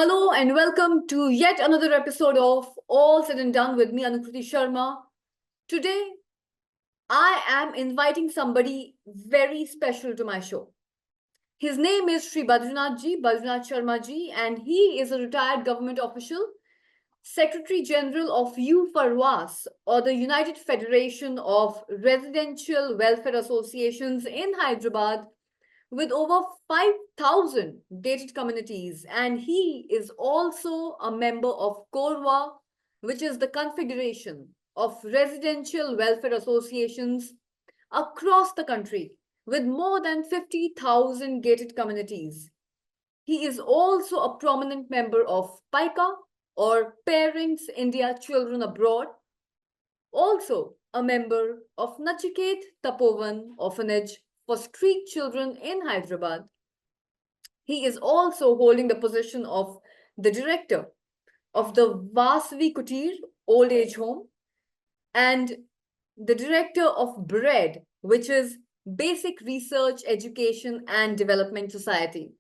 Hello and welcome to yet another episode of All Said and Done with me, Anukriti Sharma. Today, I am inviting somebody very special to my show. His name is Shri Badrinath Sharma ji, and he is a retired government official, Secretary General of UFARWAS, or the United Federation of Residential Welfare Associations in Hyderabad, with over 5,000 gated communities, and he is also a member of Korwa, which is the Confederation of Residential Welfare Associations across the country with more than 50,000 gated communities. He is also a prominent member of PICA, or Parents India Children Abroad, also a member of Nachiket Tapovan Orphanage for street children in Hyderabad. He is also holding the position of the director of the Vasvi Kutir Old Age Home and the director of BREAD, which is Basic Research, Education and Development Society.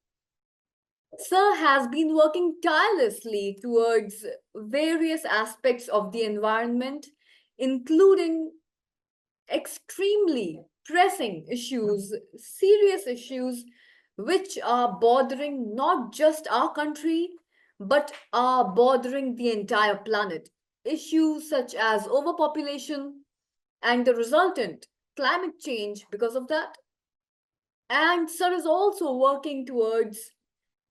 Sir has been working tirelessly towards various aspects of the environment, including extremely pressing issues, serious issues, which are bothering not just our country, but are bothering the entire planet. Issues such as overpopulation and the resultant climate change because of that. And Sir is also working towards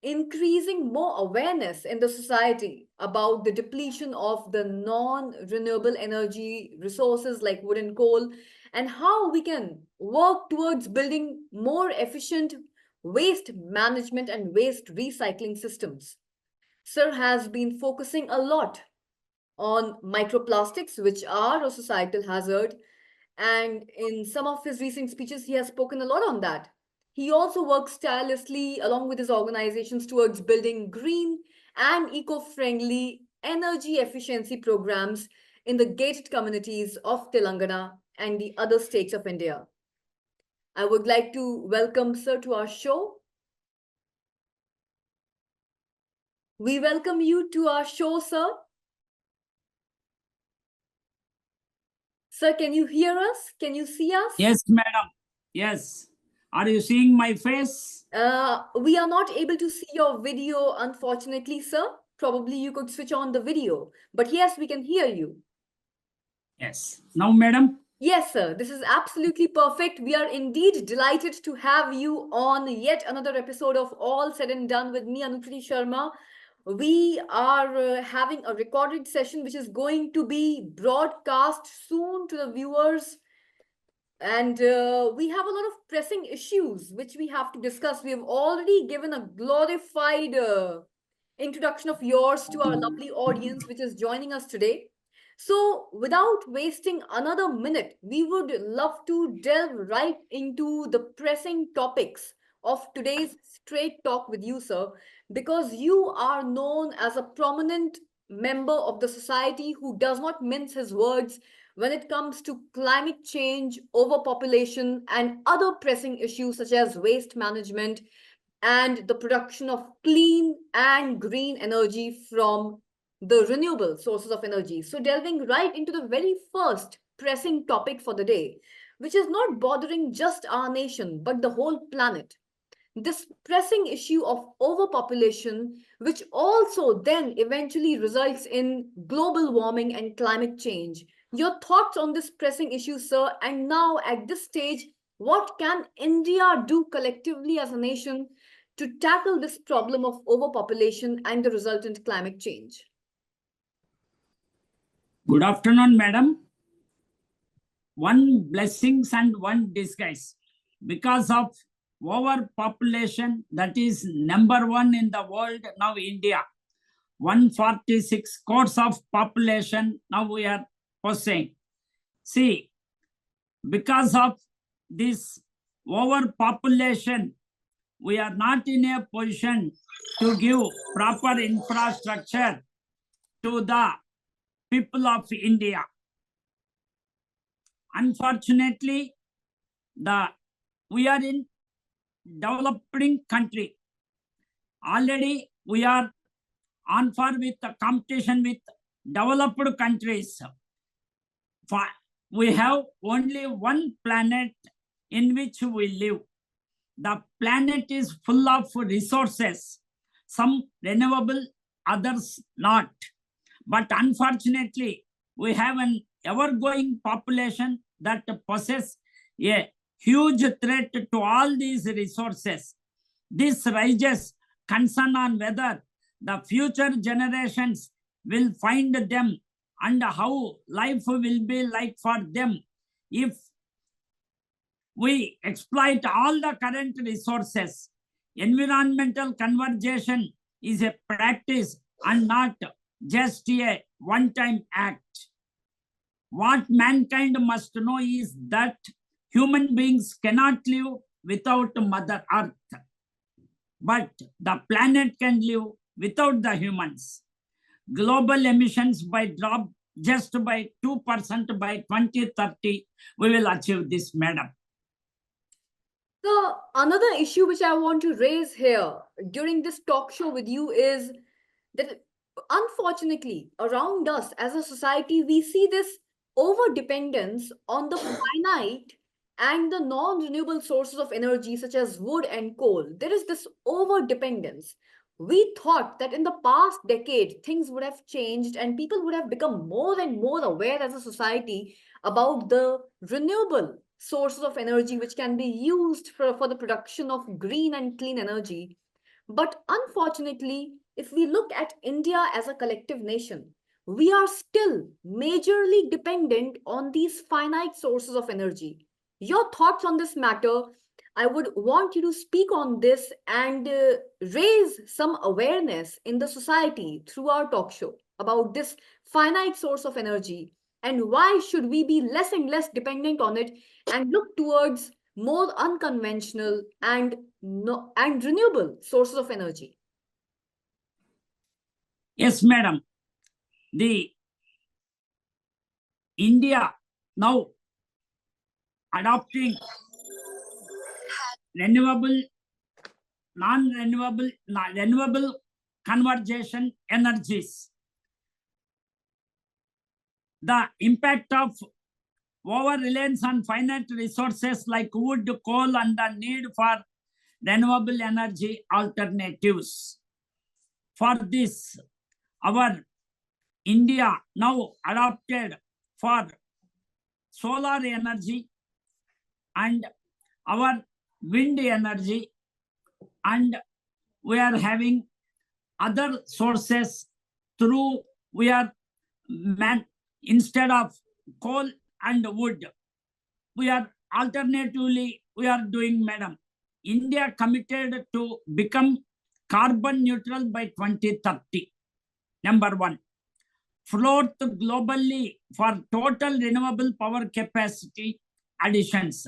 increasing more awareness in the society about the depletion of the non-renewable energy resources like wood and coal, and how we can work towards building more efficient waste management and waste recycling systems. Sir has been focusing a lot on microplastics, which are a societal hazard, and in some of his recent speeches, he has spoken a lot on that. He also works tirelessly along with his organizations towards building green and eco-friendly energy efficiency programs in the gated communities of Telangana and the other states of India. I would like to welcome Sir to our show. We welcome you to our show, sir. Sir, can you hear us? Can you see us? Yes, madam. Yes. Are you seeing my face? We are not able to see your video, unfortunately, sir. Probably you could switch on the video. But yes, we can hear you. Yes. Now, madam? Yes, sir. This is absolutely perfect. We are indeed delighted to have you on yet another episode of All Said and Done with me, Anukriti Sharma. We are having a recorded session which is going to be broadcast soon to the viewers. And we have a lot of pressing issues which we have to discuss. We have already given a glorified introduction of yours to our lovely audience which is joining us today. So without wasting another minute, we would love to delve right into the pressing topics of today's straight talk with you, sir, because you are known as a prominent member of the society who does not mince his words when it comes to climate change, overpopulation, and other pressing issues such as waste management and the production of clean and green energy from the renewable sources of energy. So delving right into the very first pressing topic for the day, which is not bothering just our nation, but the whole planet. This pressing issue of overpopulation, which also then eventually results in global warming and climate change. Your thoughts on this pressing issue, sir? And now at this stage, what can India do collectively as a nation to tackle this problem of overpopulation and the resultant climate change? Good afternoon, madam. One blessings and one disguise. Because of overpopulation, that is number one in the world now, India. 146 crores of population now we are possessing. See, because of this overpopulation, we are not in a position to give proper infrastructure to the people of India. Unfortunately, we are in developing country. Already we are on par with the competition with developed countries. We have only one planet in which we live. The planet is full of resources, some renewable, others not. But unfortunately, we have an ever-growing population that poses a huge threat to all these resources. This raises concern on whether the future generations will find them and how life will be like for them if we exploit all the current resources. Environmental conservation is a practice and not just a one-time act. What mankind must know is that human beings cannot live without Mother Earth, but the planet can live without the humans. Global emissions by drop just by 2% by 2030, we will achieve this, madam. So, another issue which I want to raise here during this talk show with you is that unfortunately, around us as a society, we see this over dependence on the finite and the non renewable sources of energy, such as wood and coal. There is this over dependence. We thought that in the past decade, things would have changed and people would have become more and more aware as a society about the renewable sources of energy which can be used for the production of green and clean energy. But unfortunately, if we look at India as a collective nation, we are still majorly dependent on these finite sources of energy. Your thoughts on this matter? I would want you to speak on this and raise some awareness in the society through our talk show about this finite source of energy and why should we be less and less dependent on it and look towards more unconventional and and renewable sources of energy. Yes, madam. The India now adopting renewable, non-renewable, renewable conversion energies. The impact of over-reliance on finite resources like wood, coal, and the need for renewable energy alternatives. For this, our India now adopted for solar energy and our wind energy, and we are having other sources through we are instead of coal and wood, we are alternatively we are doing, madam. India committed to become carbon neutral by 2030. Number one. Fourth, globally for total renewable power capacity additions.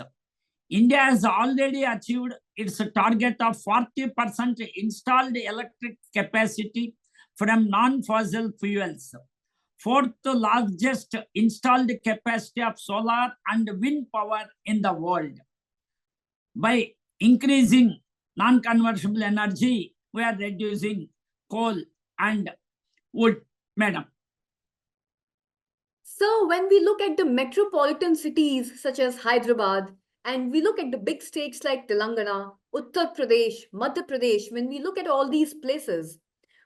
India has already achieved its target of 40% installed electric capacity from non-fossil fuels. Fourth largest installed capacity of solar and wind power in the world. By increasing non-convertible energy, we are reducing coal and wood, madam. So when we look at the metropolitan cities such as Hyderabad, and we look at the big states like Telangana, Uttar Pradesh, Madhya Pradesh, when we look at all these places,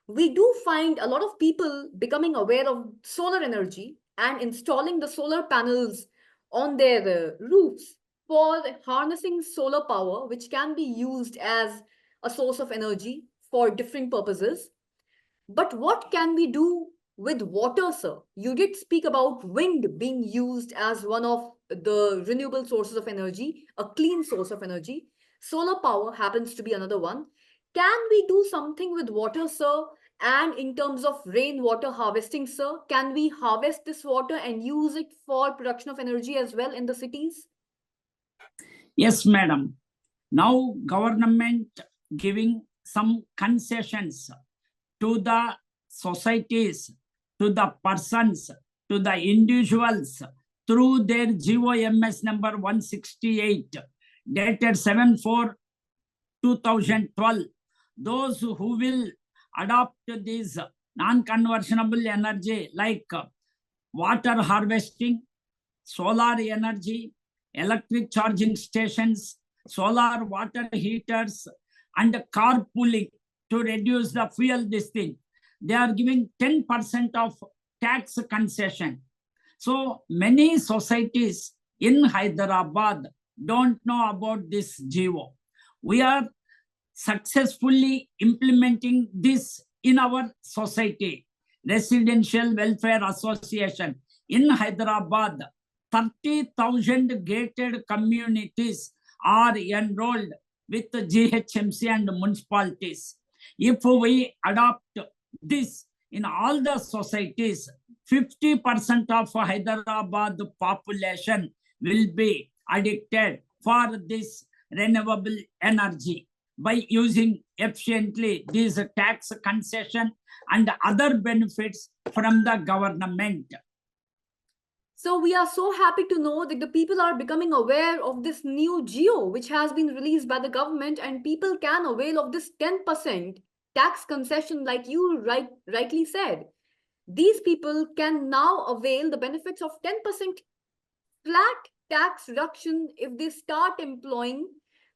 we do find a lot of people becoming aware of solar energy and installing the solar panels on their roofs for harnessing solar power, which can be used as a source of energy for different purposes. But what can we do with water, sir? You did speak about wind being used as one of the renewable sources of energy, a clean source of energy. Solar power happens to be another one. Can we do something with water, sir? And in terms of rainwater harvesting, sir, can we harvest this water and use it for production of energy as well in the cities? Yes, madam. Now government giving some concessions to the societies, to the persons, to the individuals through their GOMS number 168 dated 7/4/2012. Those who will adopt these non-conversionable energy like water harvesting, solar energy, electric charging stations, solar water heaters, and carpooling to reduce the fuel this thing. They are giving 10% of tax concession. So many societies in Hyderabad don't know about this GO. We are successfully implementing this in our society. Residential Welfare Association in Hyderabad, 30,000 gated communities are enrolled with the GHMC and municipalities. If we adopt this in all the societies, 50% of Hyderabad population will be addicted for this renewable energy by using efficiently these tax concession and other benefits from the government. So we are so happy to know that the people are becoming aware of this new geo which has been released by the government, and people can avail of this 10% tax concession like you rightly said. These people can now avail the benefits of 10% flat tax reduction if they start employing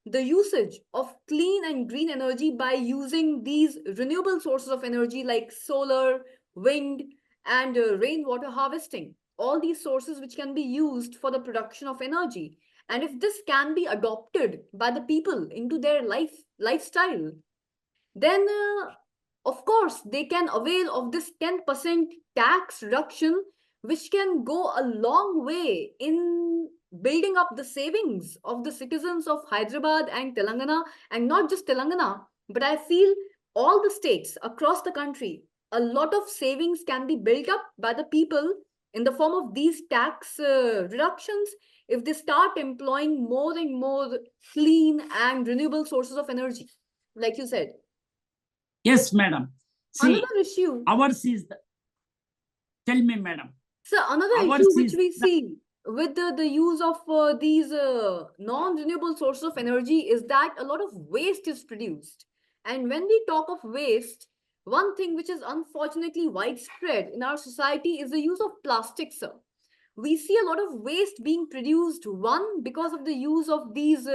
the usage of clean and green energy by using these renewable sources of energy like solar, wind, and rainwater harvesting. All these sources which can be used for the production of energy. And if this can be adopted by the people into their lifestyle, then of course they can avail of this 10% tax reduction, which can go a long way in building up the savings of the citizens of Hyderabad and Telangana, and not just Telangana, but I feel all the states across the country. A lot of savings can be built up by the people in the form of these tax reductions if they start employing more and more clean and renewable sources of energy, like you said. Yes, madam. See, Another issue. Ours is the, tell me, madam. So another issue which we see with the use of these non-renewable sources of energy is that a lot of waste is produced. And when we talk of waste, one thing which is unfortunately widespread in our society is the use of plastics, sir. We see a lot of waste being produced, one, because of the use of these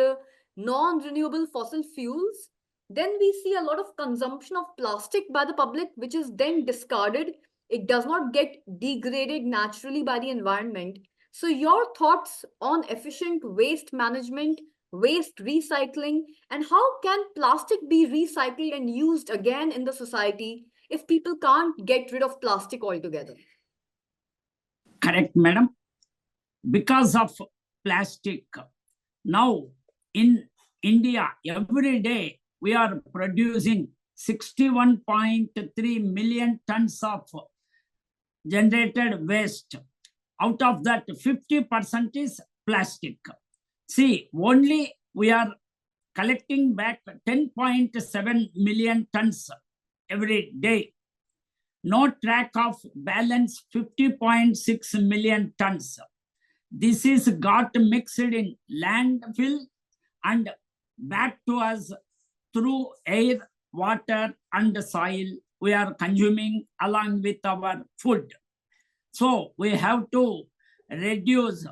non-renewable fossil fuels. Then we see a lot of consumption of plastic by the public, which is then discarded. It does not get degraded naturally by the environment. So your thoughts on efficient waste management, waste recycling, and how can plastic be recycled and used again in the society if people can't get rid of plastic altogether? Correct, madam. Because of plastic, now in India, every day we are producing 61.3 million tons of generated waste. Out of that, 50% is plastic. See, only we are collecting back 10.7 million tons every day. No track of balance 50.6 million tons. This is got mixed in landfill and back to us through air, water, and soil we are consuming along with our food. So we have to reduce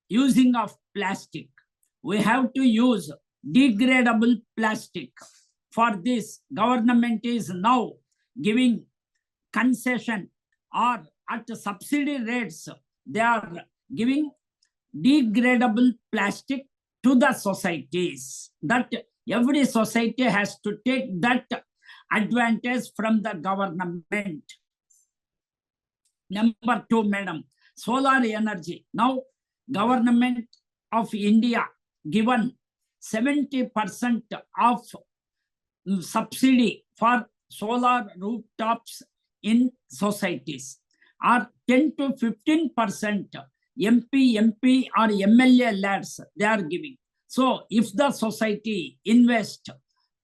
using of plastic. We have to use degradable plastic. For this, government is now giving concession or at subsidy rates. They are giving degradable plastic to the societies. That every society has to take that advantage from the government. Number two, madam, solar energy. Now, government of India given 70% of subsidy for solar rooftops in societies, or 10 to 15% MP or MLA lads they are giving. So if the society invest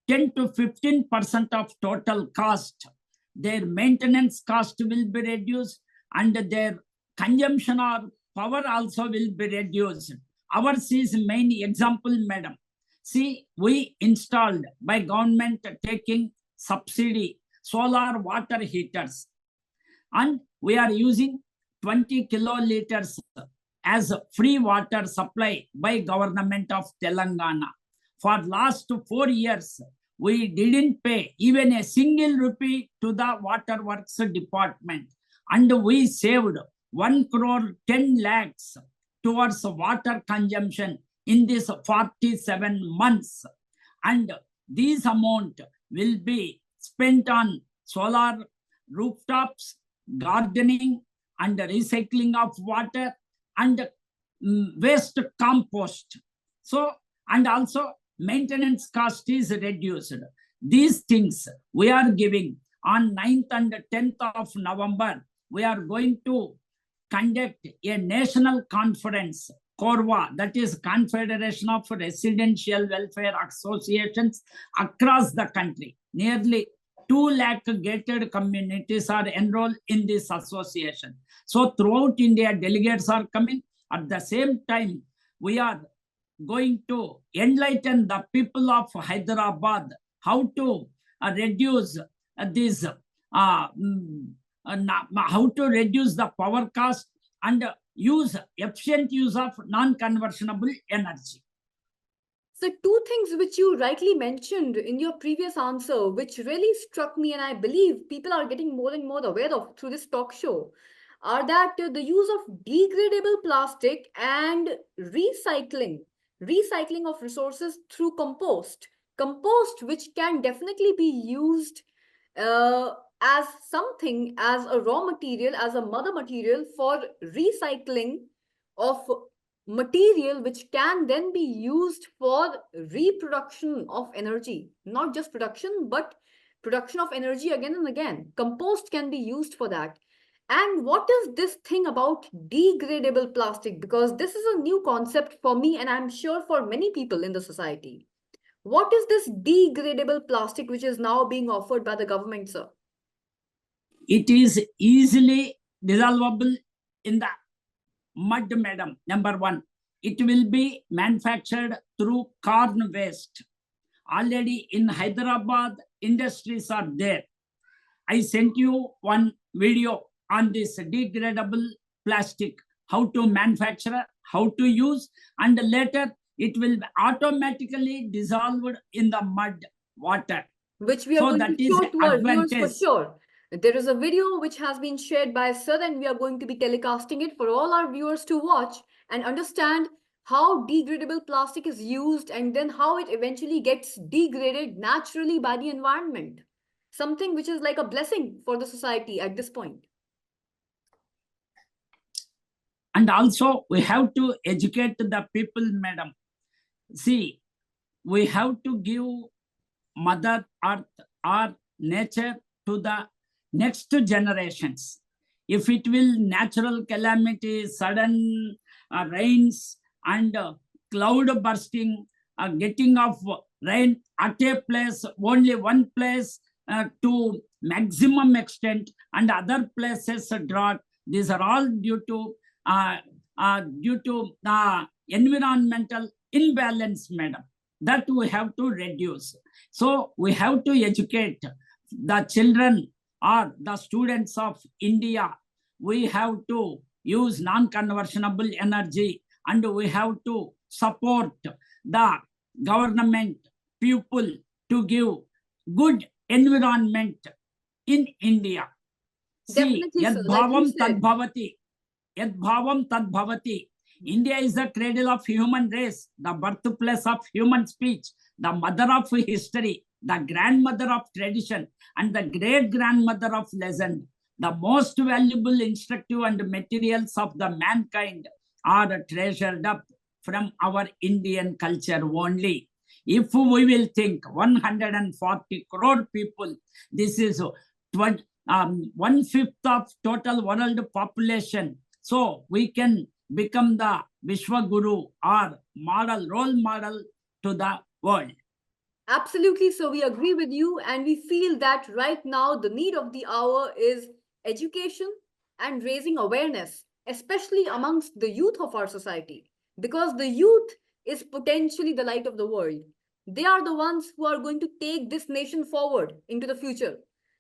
10 to 15% of total cost, their maintenance cost will be reduced and their consumption or power also will be reduced. Ours is main example, madam. See, we installed by government taking subsidy solar water heaters. And we are using 20 kiloliters as free water supply by government of Telangana. For last 4 years, we didn't pay even a single rupee to the waterworks department, and we saved 1 crore 10 lakhs towards water consumption in this 47 months. And this amount will be spent on solar rooftops, gardening, and recycling of water, and waste compost. So, and also maintenance cost is reduced. These things we are giving on 9th and 10th of November. We are going to conduct a national conference, Corva, that is Confederation of Residential Welfare Associations across the country. Nearly 2 lakh gated communities are enrolled in this association. So throughout India, delegates are coming. At the same time, we are going to enlighten the people of Hyderabad how to reduce this, how to reduce the power cost and use efficient use of non-conversionable energy. So two things which you rightly mentioned in your previous answer, which really struck me and I believe people are getting more and more aware of through this talk show, are that the use of degradable plastic and recycling of resources through compost which can definitely be used as something, as a raw material, as a mother material for recycling of material which can then be used for reproduction of energy, not just production but production of energy again and again. Compost can be used for that. And what is this thing about degradable plastic? Because this is a new concept for me and I'm sure for many people in the society. What is this degradable plastic which is now being offered by the government, sir? It is easily dissolvable in the mud, madam. Number one, it will be manufactured through corn waste. Already in Hyderabad, industries are there. I sent you one video on this degradable plastic, how to manufacture, how to use, and later it will automatically dissolved in the mud water. Which we are So going that to is show to our viewers for advantage. sure. There is a video which has been shared by Sir, and we are going to be telecasting it for all our viewers to watch and understand how degradable plastic is used and then how it eventually gets degraded naturally by the environment. Something which is like a blessing for the society at this point. And also, we have to educate the people, madam. See, we have to give Mother Earth or nature to the next generations. If it will natural calamities, sudden rains and cloud bursting, getting of rain at a place, only one place to maximum extent, and other places drought. These are all due to environmental imbalance, madam. That we have to reduce. So we have to educate the children or the students of India. We have to use non-conversionable energy, and we have to support the government people to give good environment in India. See, Definitely, sir. yad Like you bhavam said, tad bhavati. Yad bhavam tad bhavati. India is the cradle of human race, the birthplace of human speech, the mother of history, the grandmother of tradition, and the great-grandmother of legend. The most valuable instructive and materials of the mankind are treasured up from our Indian culture only. If we will think 140 crore people, this is 1/5 of total world population. So we can become the Vishwa Guru or model, role model to the world. absolutely, so we agree with you, and we feel that right now the need of the hour is education and raising awareness, especially amongst the youth of our society, because the youth is potentially the light of the world. They are the ones who are going to take this nation forward into the future.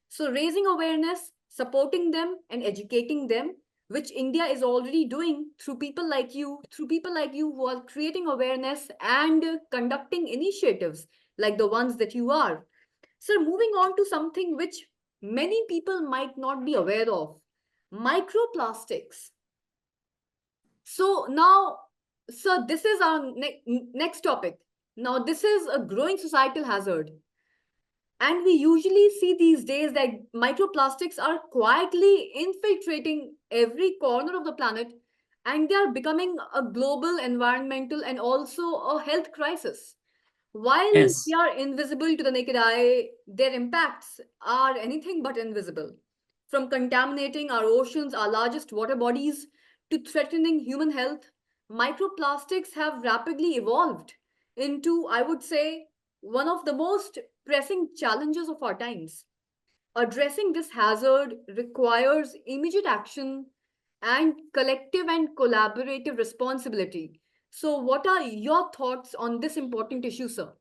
So raising awareness, supporting them, and educating them, which India is already doing through people like you who are creating awareness and conducting initiatives like the ones that you are. So, moving on to something which many people might not be aware of, microplastics. So, now, so this is our next topic. Now, this is a growing societal hazard. And we usually see these days that microplastics are quietly infiltrating every corner of the planet, and they are becoming a global environmental and also a health crisis. While they Yes. are invisible to the naked eye, their impacts are anything but invisible. From contaminating our oceans, our largest water bodies, to threatening human health, microplastics have rapidly evolved into, I would say, one of the most pressing challenges of our times. Addressing this hazard requires immediate action and collective and collaborative responsibility. So, what are your thoughts on this important issue, sir?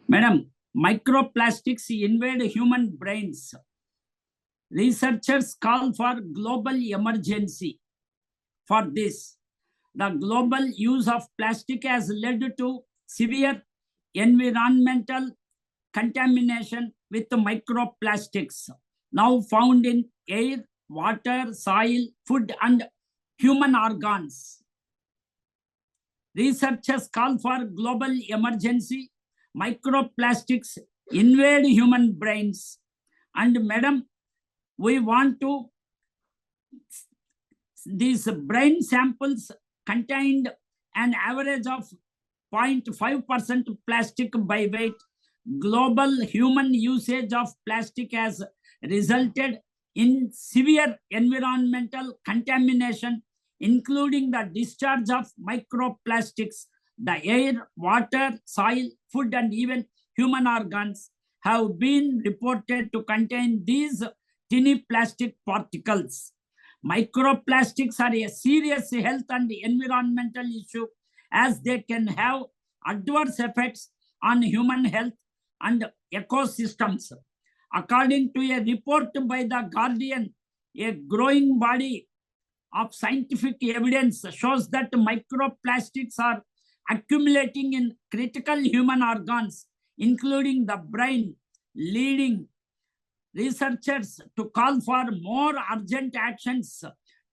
Madam, microplastics invade human brains. Researchers call for global emergency for this. The global use of plastic has led to severe environmental contamination with microplastics, now found in air, water, soil, food, and human organs. Researchers call for global emergency. Microplastics invade human brains. And madam, we want to, these brain samples contained an average of 0.5% plastic by weight. Global human usage of plastic has resulted in severe environmental contamination, including the discharge of microplastics. The air, water, soil, food, and even human organs have been reported to contain these tiny plastic particles. Microplastics are a serious health and environmental issue as they can have adverse effects on human health and ecosystems. According to a report by The Guardian, a growing body of scientific evidence shows that microplastics are accumulating in critical human organs, including the brain, leading researchers to call for more urgent actions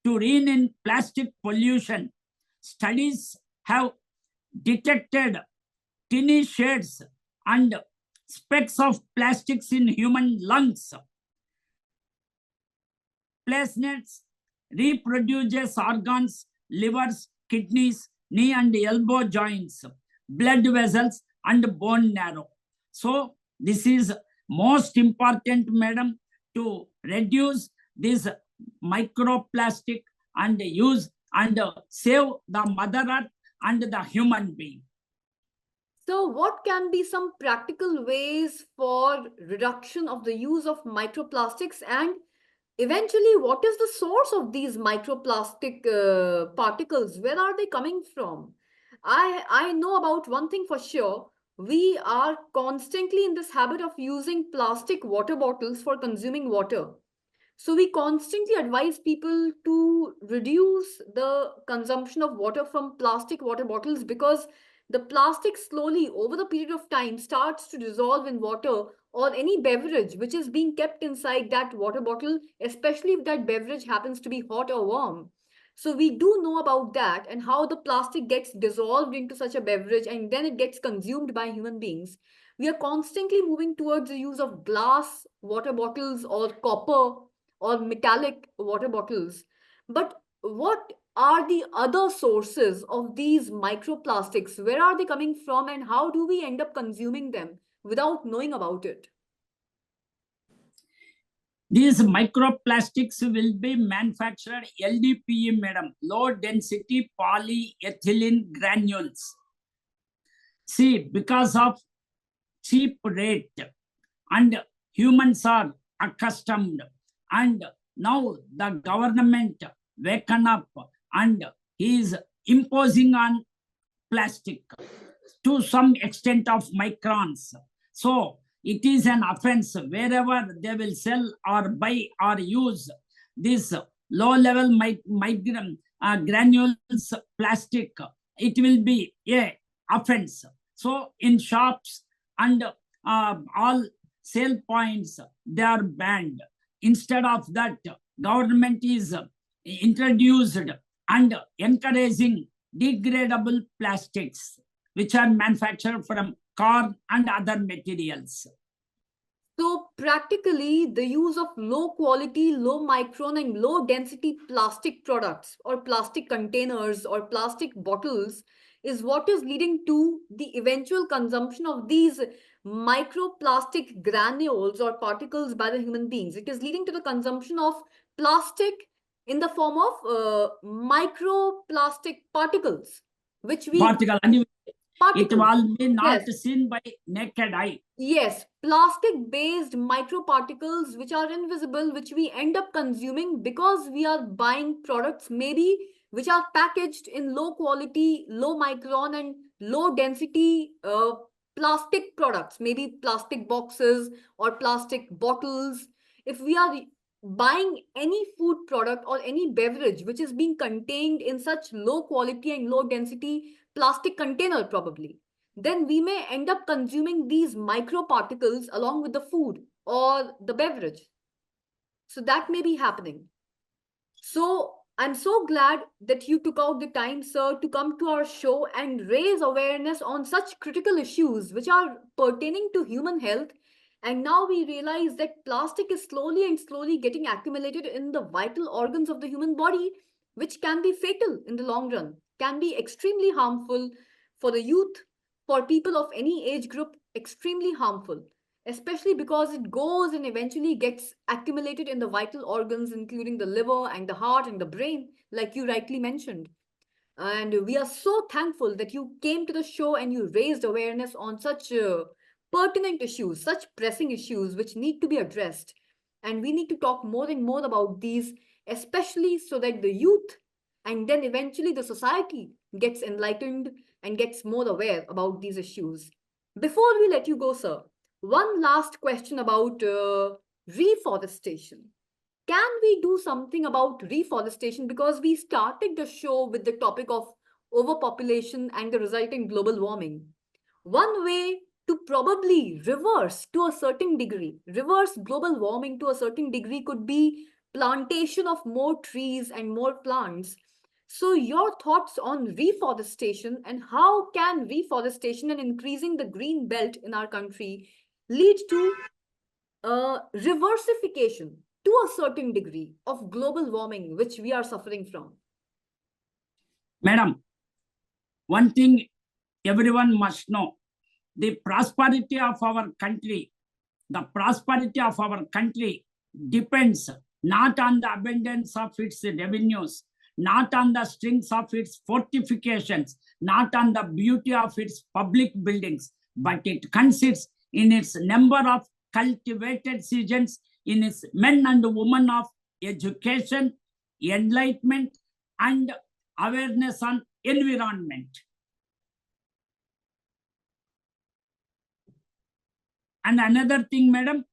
to rein in plastic pollution. Studies have detected tiny shards and specks of plastics in human lungs. Plasnets reproduces organs, livers, kidneys, knee and elbow joints, blood vessels, and bone marrow. So this is most important, madam, to reduce this microplastic and use and save the mother earth and the human being. So, what can be some practical ways for reduction of the use of microplastics, and eventually, what is the source of these microplastic particles? Where are they coming from? I know about one thing for sure. We are constantly in this habit of using plastic water bottles for consuming water. So we constantly advise people to reduce the consumption of water from plastic water bottles, because the plastic slowly over the period of time starts to dissolve in water or any beverage which is being kept inside that water bottle, especially if that beverage happens to be hot or warm. So we do know about that and how the plastic gets dissolved into such a beverage and then it gets consumed by human beings. We are constantly moving towards the use of glass water bottles or copper or metallic water bottles. But what are the other sources of these microplastics? Where are they coming from, and how do we end up consuming them without knowing about it? These microplastics will be manufactured LDPE, madam, low density polyethylene granules. See, because of cheap rate and humans are accustomed, and now the government waken up and is imposing on plastic to some extent of microns. So it is an offense wherever they will sell or buy or use this low-level granules plastic. It will be a offense. So in shops and all sale points, they are banned. Instead of that, government is introduced and encouraging degradable plastics, which are manufactured from corn and other materials. So practically, the use of low quality, low micron and low density plastic products or plastic containers or plastic bottles is what is leading to the eventual consumption of these microplastic granules or particles by the human beings. It is leading to the consumption of plastic in the form of microplastic particles, which we Particle, and it particles. will be not Yes. seen by naked eye. Yes, plastic-based microparticles which are invisible, which we end up consuming because we are buying products maybe which are packaged in low quality, low micron and low density plastic products, maybe plastic boxes or plastic bottles. If we are buying any food product or any beverage which is being contained in such low quality and low density plastic container probably, then we may end up consuming these microparticles along with the food or the beverage. So that may be happening. So I'm so glad that you took out the time, sir, to come to our show and raise awareness on such critical issues which are pertaining to human health. And now we realize that plastic is slowly and slowly getting accumulated in the vital organs of the human body, which can be fatal in the long run, can be extremely harmful for the youth, for people of any age group, extremely harmful, especially because it goes and eventually gets accumulated in the vital organs, including the liver and the heart and the brain, like you rightly mentioned. And we are so thankful that you came to the show and you raised awareness on such pertinent issues, such pressing issues which need to be addressed. And we need to talk more and more about these, especially so that the youth and then eventually the society gets enlightened and gets more aware about these issues. Before we let you go, sir, one last question about reforestation. Can we do something about reforestation? Because we started the show with the topic of overpopulation and the resulting global warming. One way to probably reverse to a certain degree, reverse global warming to a certain degree could be plantation of more trees and more plants. So your thoughts on reforestation and how can reforestation and increasing the green belt in our country lead to reversification to a certain degree of global warming, which we are suffering from? Madam, one thing everyone must know, the prosperity of our country depends not on the abundance of its revenues, not on the strength of its fortifications, not on the beauty of its public buildings, but it consists in its number of cultivated citizens, in its men and women of education, enlightenment, and awareness on environment. And another thing, madam,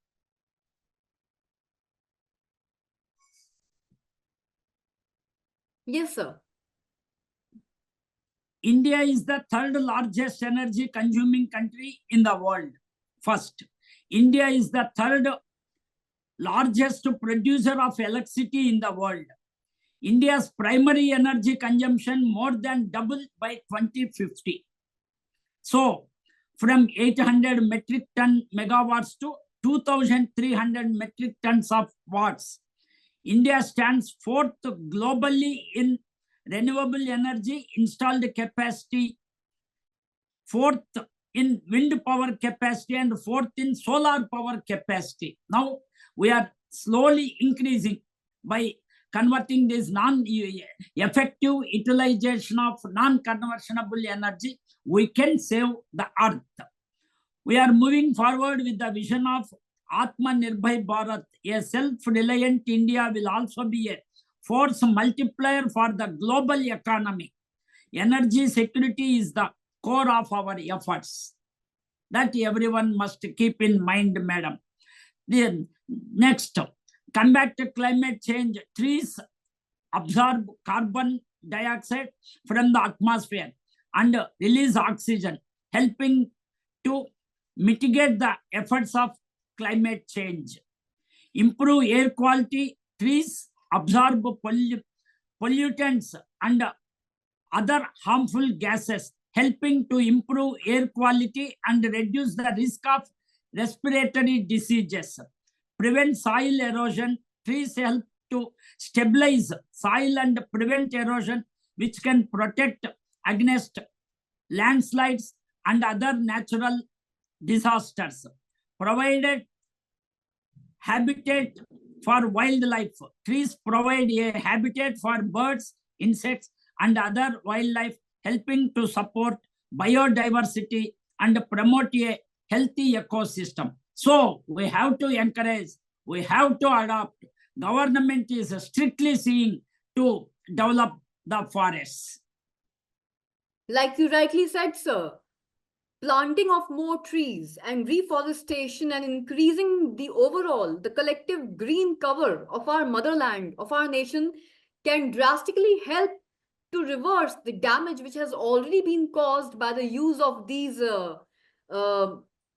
Yes, sir. India is the third largest energy consuming country in the world. First, India is the third largest producer of electricity in the world. India's primary energy consumption more than doubled by 2050. So, from 800 metric ton megawatts to 2,300 metric tons of watts. India stands fourth globally in renewable energy installed capacity, fourth in wind power capacity, and fourth in solar power capacity. Now we are slowly increasing by converting this non-effective utilization of non-conversionable energy. We can save the earth. We are moving forward with the vision of Atmanirbhar Bharat. A self-reliant India will also be a force multiplier for the global economy. Energy security is the core of our efforts. That everyone must keep in mind, madam. Then next, combat climate change. Trees absorb carbon dioxide from the atmosphere and release oxygen, helping to mitigate the efforts of climate change. Improve air quality. Trees absorb pollutants and other harmful gases, helping to improve air quality and reduce the risk of respiratory diseases. Prevent soil erosion. Trees help to stabilize soil and prevent erosion, which can protect against landslides and other natural disasters. Provided habitat for wildlife. Trees provide a habitat for birds, insects, and other wildlife, helping to support biodiversity and promote a healthy ecosystem. So we have to encourage, we have to adopt. Government is strictly seeing to develop the forests. Like you rightly said, sir, planting of more trees and reforestation and increasing the collective green cover of our motherland, of our nation, can drastically help to reverse the damage which has already been caused by the use of these uh,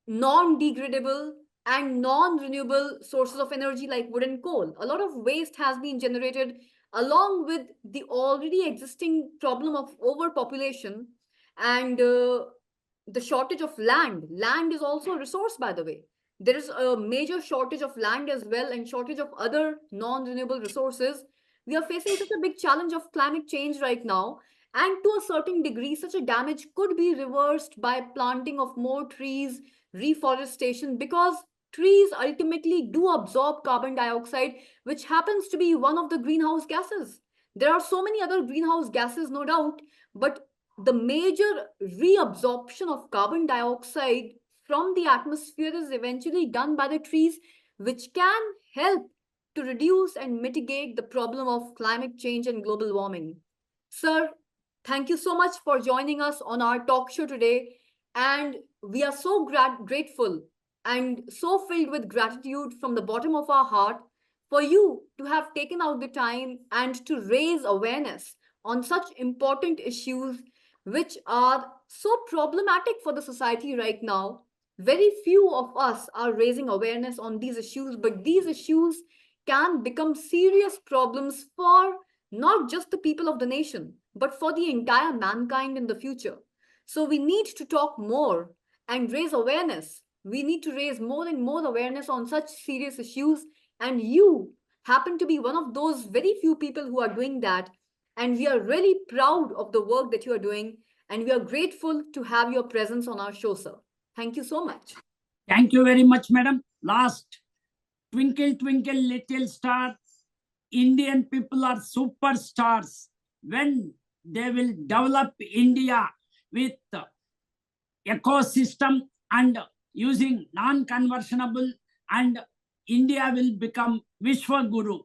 non-degradable and non-renewable sources of energy like wood and coal. A lot of waste has been generated along with the already existing problem of overpopulation and the shortage of land. Land is also a resource, by the way. There is a major shortage of land as well and shortage of other non-renewable resources. We are facing such a big challenge of climate change right now, and to a certain degree such a damage could be reversed by planting of more trees, reforestation, because trees ultimately do absorb carbon dioxide, which happens to be one of the greenhouse gases. There are so many other greenhouse gases, no doubt, but the major reabsorption of carbon dioxide from the atmosphere is eventually done by the trees, which can help to reduce and mitigate the problem of climate change and global warming. Sir, thank you so much for joining us on our talk show today. And we are so grateful and so filled with gratitude from the bottom of our heart for you to have taken out the time and to raise awareness on such important issues which are so problematic for the society right now. Very few of us are raising awareness on these issues, but these issues can become serious problems for not just the people of the nation, but for the entire mankind in the future. So we need to talk more and raise awareness. We need to raise more and more awareness on such serious issues. And you happen to be one of those very few people who are doing that. And we are really proud of the work that you are doing. And we are grateful to have your presence on our show, sir. Thank you so much. Thank you very much, madam. Last, twinkle, twinkle, little star. Indian people are superstars. When they will develop India with ecosystem and using non-conversionable, and India will become Vishwa Guru.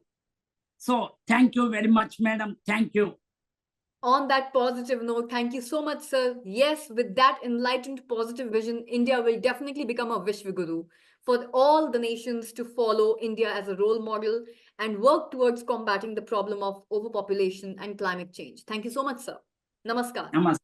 So thank you very much, madam. Thank you. On that positive note, thank you so much, sir. Yes, with that enlightened positive vision, India will definitely become a Vishwaguru for all the nations to follow India as a role model and work towards combating the problem of overpopulation and climate change. Thank you so much, sir. Namaskar. Namaste.